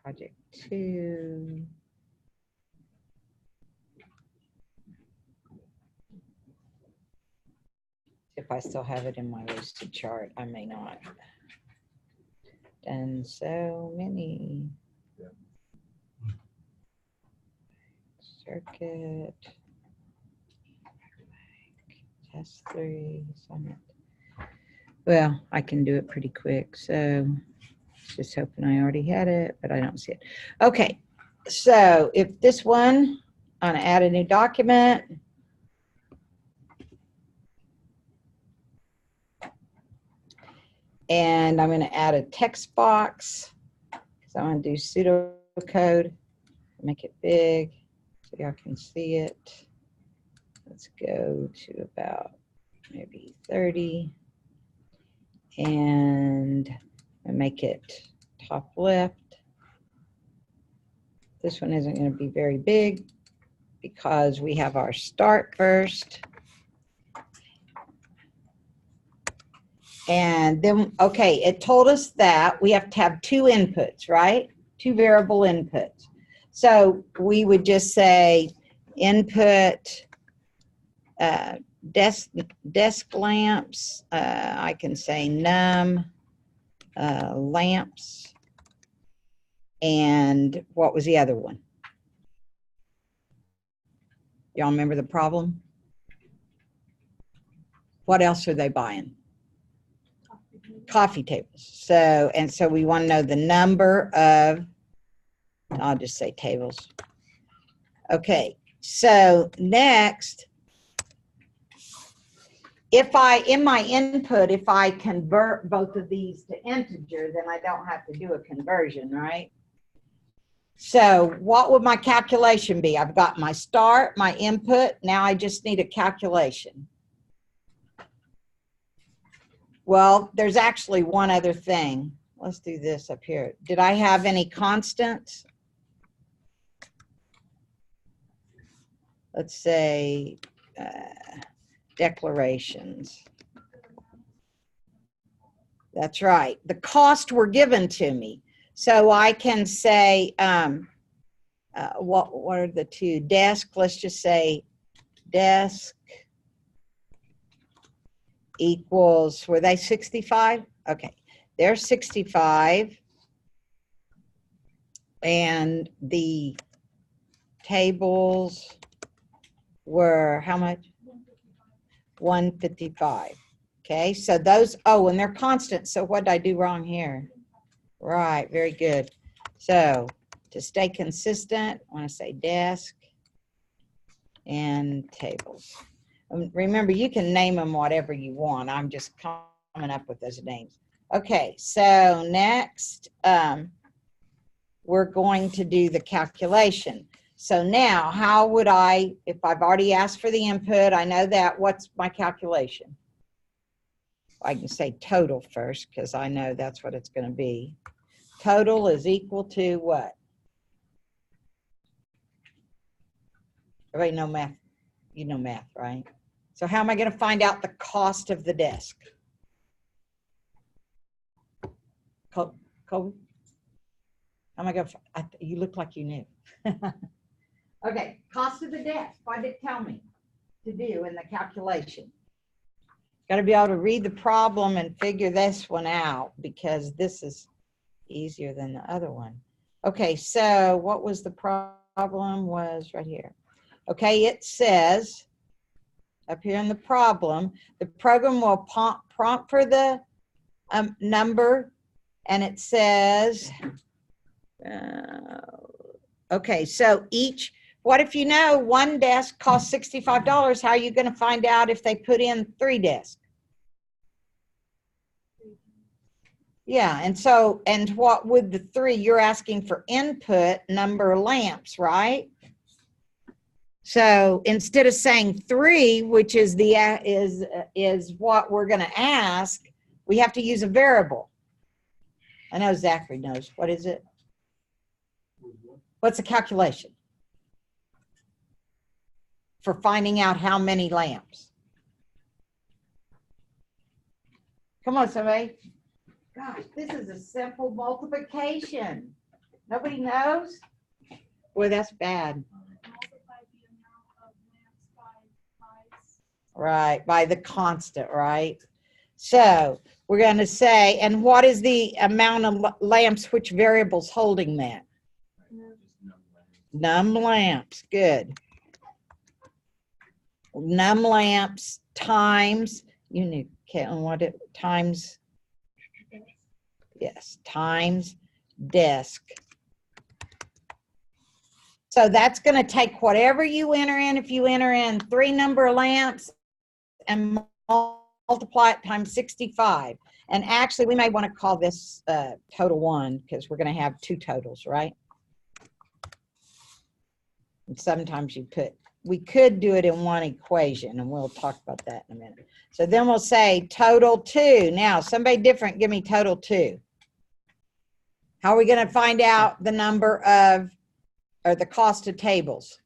Project 2. If I still have it in my listed chart, I may not. And so many. Circuit. Test 3. Summit. Well, I can do it pretty quick. So just hoping I already had it, but I don't see it. Okay. So if this one, I'm going to add a new document. And I'm going to add a text box because I want to do pseudocode, make it big so y'all can see it. Let's go to about maybe 30 and make it top left. This one isn't going to be very big because we have our start first. And then, okay, it told us that we have to have 2 inputs, right? 2 variable inputs. So we would just say input desk lamps. I can say num lamps. And what was the other one? Y'all remember the problem? What else are they buying? Coffee tables. So, and so we want to know the number of, I'll just say tables. Okay, so next, if I, in my input, if I convert both of these to integer, then I don't have to do a conversion, right? So what would my calculation be? I've got my start, my input. Now I just need a calculation. Well, there's actually one other thing. Let's do this up here. Did I have any constants? Let's say declarations. That's right. The costs were given to me. So I can say, what are the 2? Desk, let's just say desk equals, were they 65? Okay, they're 65. And the tables were how much? 155. Okay, so those, oh, and they're constant. So what did I do wrong here? Right, very good. So to stay consistent, I want to say desk and tables. Remember, you can name them whatever you want. I'm just kind coming up with those names. Okay, so next, we're going to do the calculation. So now, how would I, if I've already asked for the input, I know that, what's my calculation? I can say total first, because I know that's what it's going to be. Total is equal to what? Everybody know math? You know math, right? So how am I going to find out the cost of the desk? How am I going to, you look like you knew. Okay, cost of the desk. What did it tell me to do in the calculation? Got to be able to read the problem and figure this one out, because this is easier than the other one. Okay, so what was the problem? Was right here. Okay, it says up here in the problem, the program will prompt for the number, and it says, okay, so each, what if you know one desk costs $65? How are you going to find out if they put in 3 desks? Yeah, and so, and what would the 3, you're asking for input number of lamps, right? So instead of saying 3, which is the is what we're going to ask, we have to use a variable. I know Zachary knows. What is it? What's a calculation for finding out how many lamps? Come on, somebody. Gosh, this is a simple multiplication. Nobody knows? Boy, that's bad. Multiply the amount of lamps by price. Right, by the constant, right? So we're going to say, and what is the amount of lamps, which variable's holding that? Num lamps, good. Num lamps times, you knew, Caitlin, what it, times, yes, times desk. So that's going to take whatever you enter in. If you enter in 3 number of lamps and multiply it times 65. And actually, we may want to call this total 1, because we're going to have 2 totals, right? And sometimes you put, we could do it in one equation, and we'll talk about that in a minute. So then we'll say total 2. Now, somebody different, give me total 2. How are we going to find out the number of, or the cost of tables?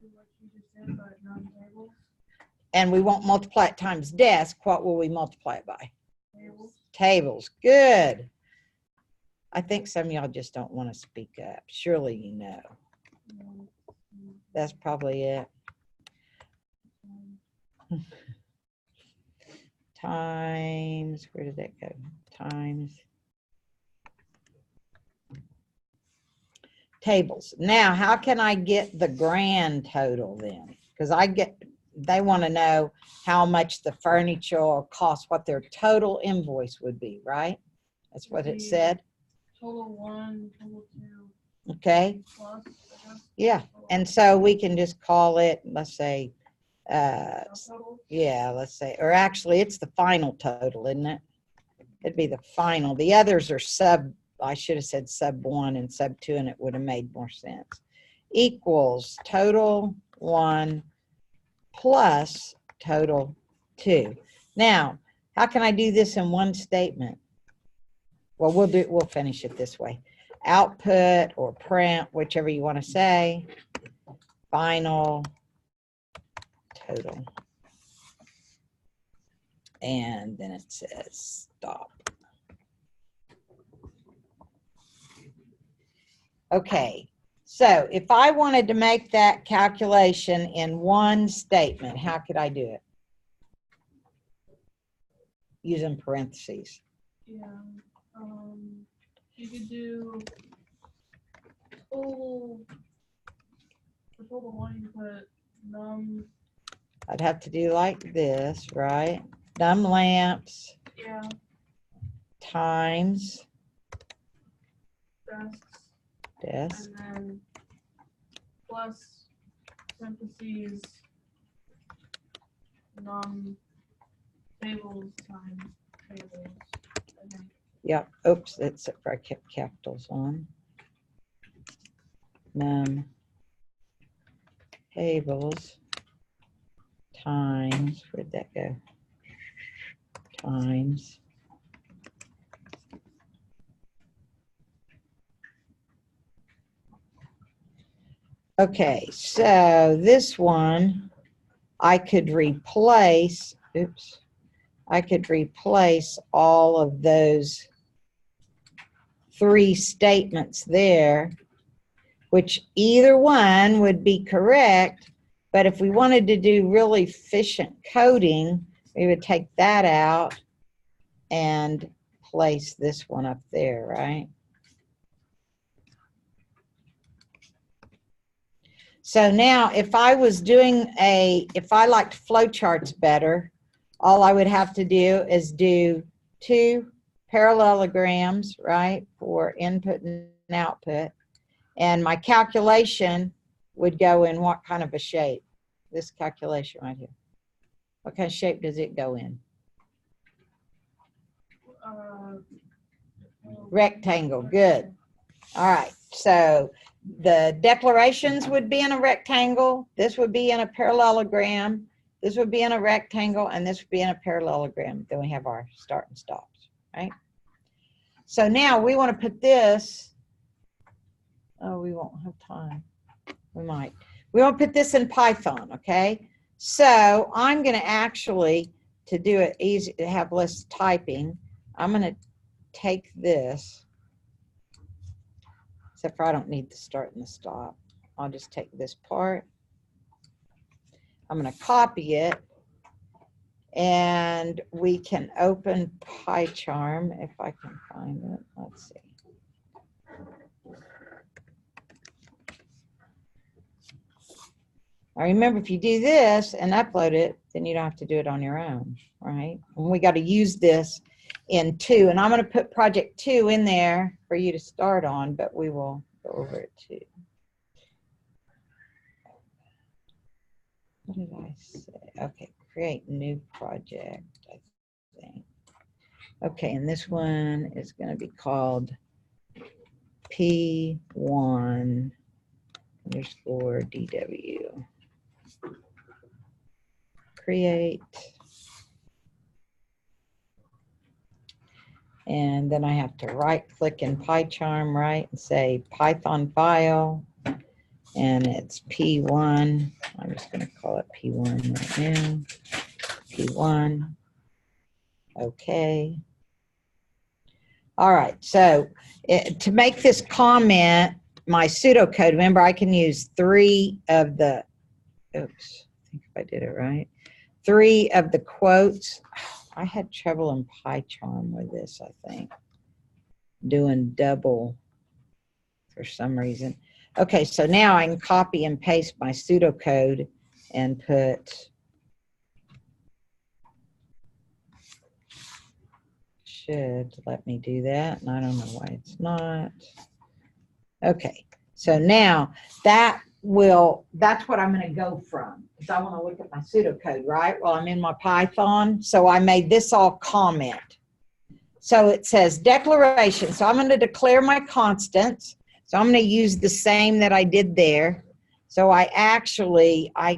What you just said, but non-tables. And we won't multiply it times desk. What will we multiply it by? Tables. Tables. Good. I think some of y'all just don't want to speak up. Surely you know. That's probably it. Times, where did that go? Times. Tables. Now, how can I get the grand total then? Because they want to know how much the furniture will cost, what their total invoice would be, right? That's what it said. Total 1, total 2, Okay. plus, I guess. Yeah. And so we can just call it, let's say, Total. yeah, let's say, or actually it's the final total, isn't it? It'd be the final. The others are I should have said sub 1 and sub 2, and it would have made more sense. Equals total 1 plus total 2. Now, how can I do this in one statement? Well, we'll finish it this way. Output or print, whichever you want to say, final total. And then it says stop. Okay, so if I wanted to make that calculation in one statement, how could I do it? Using parentheses. Yeah. You could do total. For total 1, you put num. I'd have to do like this, right? Num lamps Yeah. times Desks. desk. And then plus parentheses num tables. tables times tables. I think. Yep, oops, that's if I kept capitals on. Tables times, where'd that go? Times. Okay, so this one, I could replace, oops, I could replace all of those 3 statements there, which either one would be correct, but if we wanted to do really efficient coding, we would take that out and place this one up there, right? So now if I was doing if I liked flowcharts better, all I would have to do is do 2 parallelograms, right, for input and output. And my calculation would go in what kind of a shape? This calculation right here. What kind of shape does it go in? Rectangle, good. All right, so the declarations would be in a rectangle, this would be in a parallelogram, this would be in a rectangle, and this would be in a parallelogram. Then we have our start and stops, right? So now we want to put this, oh, we won't have time. We might. We want to put this in Python, okay? So I'm going to actually, to do it easy, to have less typing, I'm going to take this, except for I don't need the start and the stop. I'll just take this part. I'm going to copy it, and we can open PyCharm if I can find it. Let's see. Now remember, if you do this and upload it, then you don't have to do it on your own, right? And we got to use this in 2, and I'm going to put project 2 in there for you to start on, but we will go over it too. What did I say? Okay, create new project, I think. Okay, and this one is going to be called P1 underscore DW. Create. And then I have to right click in PyCharm, right, and say Python file, and it's P1. I'm just going to call it P1 right now. P1. Okay. All right, so to make this comment, my pseudocode, remember I can use 3 of the, oops, I think if I did it right, 3 of the quotes. I had trouble in PyCharm with this, I think, doing double for some reason. Okay, so now I can copy and paste my pseudocode and put, should let me do that, and I don't know why it's not. Okay, so now that's what I'm going to go from, because I want to look at my pseudocode, right? Well, I'm in my Python, so I made this all comment. So it says declaration. So I'm going to declare my constants. So I'm going to use the same that I did there. So I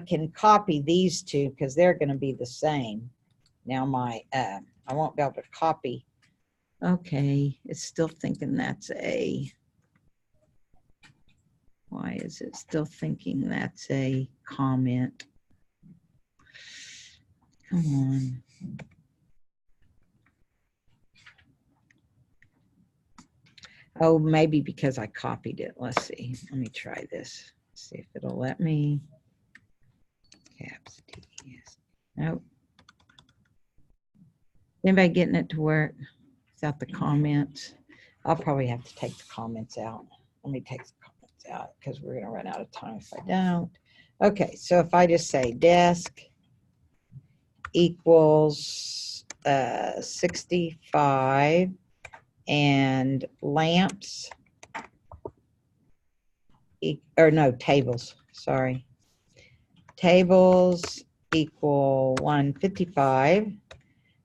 can copy these 2 because they're going to be the same. Now I won't be able to copy. Okay, it's still thinking that's a, why is it still thinking that's a comment? Come on. Oh, maybe because I copied it. Let's see. Let me try this. See if it'll let me. Caps T. Yes. Nope. Anybody getting it to work without the comments? I'll probably have to take the comments out. Let me take the comments out because we're going to run out of time if I don't. Okay, so if I just say desk equals 65 and lamps, or no, tables, sorry. Tables equal 155.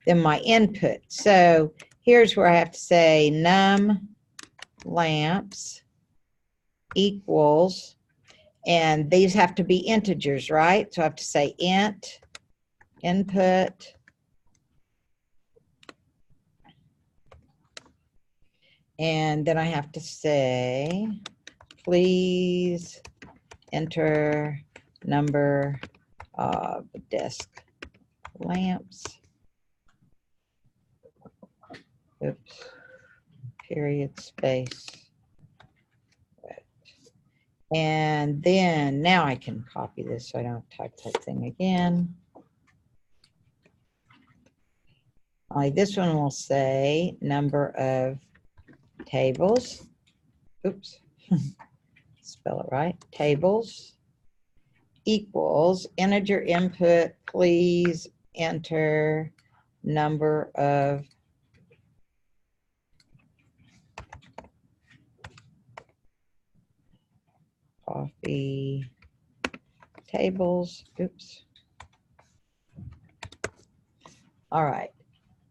then my input. So here's where I have to say num lamps equals, and these have to be integers, right? So I have to say int input and then I have to say please enter number of desk lamps. Oops. Period space. And then now I can copy this so I don't type that thing again. Only this one will say number of tables. Oops. Spell it right. Tables equals integer input, please enter number of coffee tables. Oops. All right.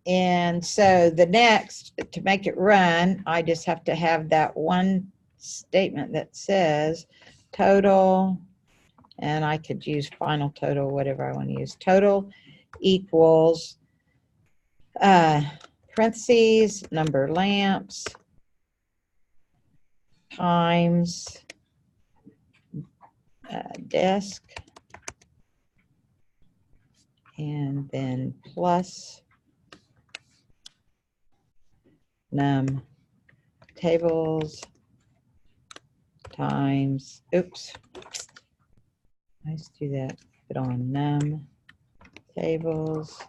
And so the next, to make it run, I just have to have that one statement that says total, and I could use final total, whatever I want to use. Total equals parentheses, number lamps, times desk, and then plus num tables times, oops, let's do that, put on num tables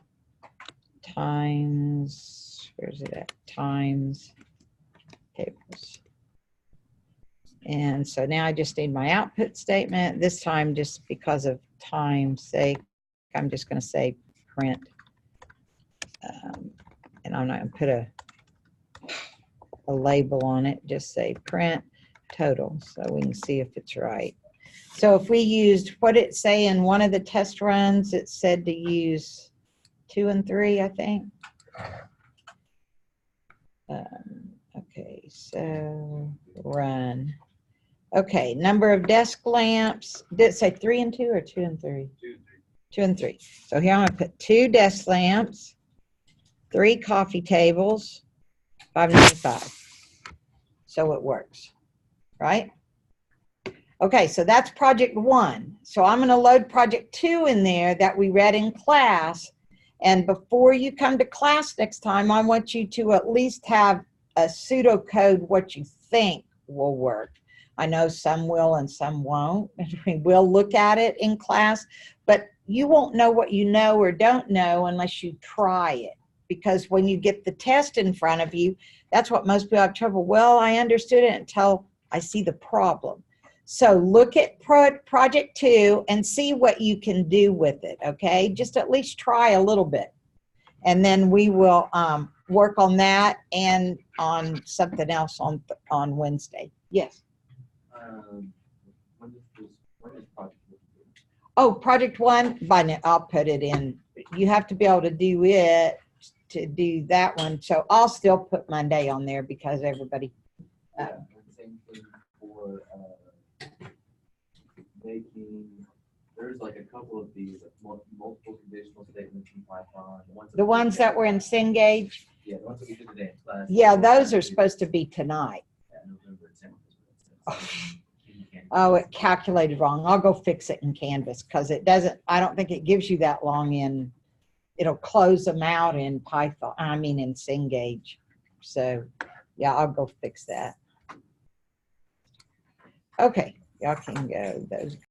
times, where's it at, times tables. And so now I just need my output statement. This time, just because of time's sake, I'm just going to say print. And I'm not going to put a label on it, just say print total so we can see if it's right. So if we used, what it say in one of the test runs, it said to use 2 and 3, I think. Okay, so run. Okay, number of desk lamps. Did it say 3 and 2 or 2 and 3? 2 and 3. So here I'm going to put 2 desk lamps, 3 coffee tables, $5.95. So it works, right? Okay, so that's project 1. So I'm going to load project 2 in there that we read in class. And before you come to class next time, I want you to at least have a pseudocode what you think will work. I know some will and some won't. We'll look at it in class, but you won't know what you know or don't know unless you try it. Because when you get the test in front of you, that's what most people have trouble. Well, I understood it until I see the problem. So look at project 2 and see what you can do with it, okay? Just at least try a little bit. And then we will work on that and on something else on Wednesday. Yes? When is project? Oh, project 1, I'll put it in. You have to be able to do it to do that one. So I'll still put Monday on there because everybody. Same thing for making. There's like a couple of these multiple conditional statements in Python. The ones that were in Cengage. Yeah, the ones that we did today in class. Yeah, those are supposed to be tonight. Yeah, November 10th. Oh, it calculated wrong. I'll go fix it in Canvas because it doesn't, I don't think it gives you that long in, it'll close them out in Python, I mean in Cengage. So yeah, I'll go fix that. Okay, y'all can go. Those